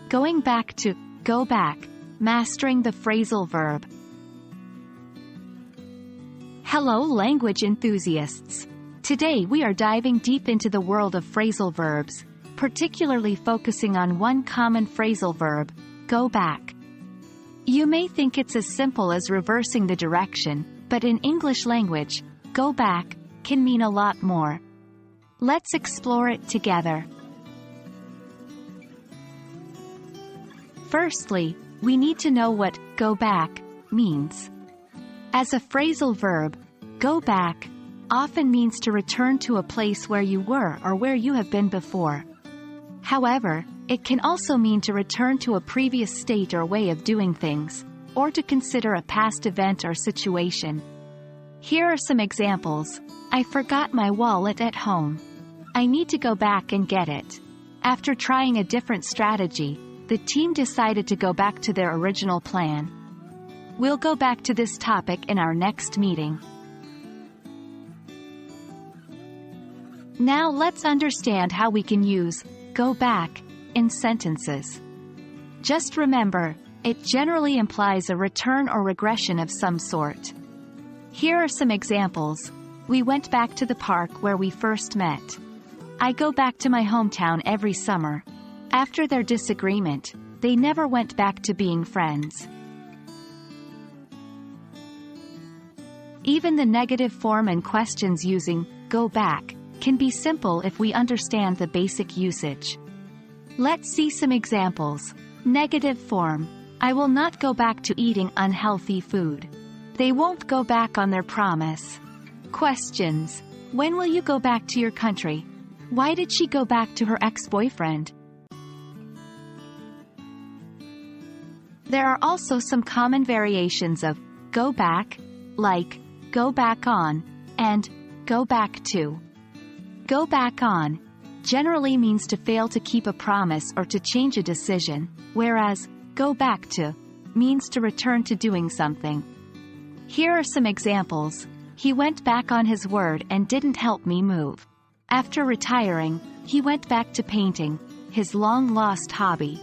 Going back to, go back, mastering the phrasal verb. Hello language enthusiasts. Today we are diving deep into the world of phrasal verbs, particularly focusing on one common phrasal verb, go back. You may think it's as simple as reversing the direction, but in English language, go back can mean a lot more. Let's explore it together. Firstly, we need to know what go back means. As a phrasal verb, go back often means to return to a place where you were or where you have been before. However, it can also mean to return to a previous state or way of doing things, or to consider a past event or situation. Here are some examples. I forgot my wallet at home. I need to go back and get it. After trying a different strategy, the team decided to go back to their original plan. We'll go back to this topic in our next meeting. Now let's understand how we can use go back in sentences. Just remember, it generally implies a return or regression of some sort. Here are some examples. We went back to the park where we first met. I go back to my hometown every summer. After their disagreement, they never went back to being friends. Even the negative form and questions using go back can be simple if we understand the basic usage. Let's see some examples. Negative form. I will not go back to eating unhealthy food. They won't go back on their promise. Questions. When will you go back to your country? Why did she go back to her ex-boyfriend? There are also some common variations of go back, like go back on, and go back to. Go back on generally means to fail to keep a promise or to change a decision, whereas go back to means to return to doing something. Here are some examples. He went back on his word and didn't help me move. After retiring, he went back to painting, his long-lost hobby.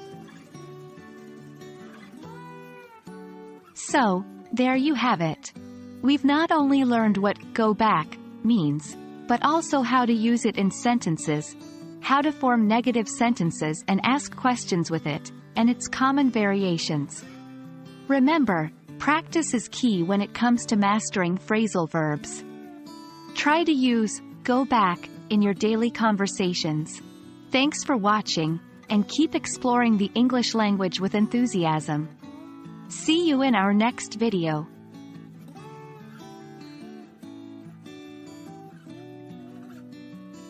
So, there you have it. We've not only learned what go back means, but also how to use it in sentences, how to form negative sentences and ask questions with it, and its common variations. Remember, practice is key when it comes to mastering phrasal verbs. Try to use go back in your daily conversations. Thanks for watching, and keep exploring the English language with enthusiasm. See you in our next video.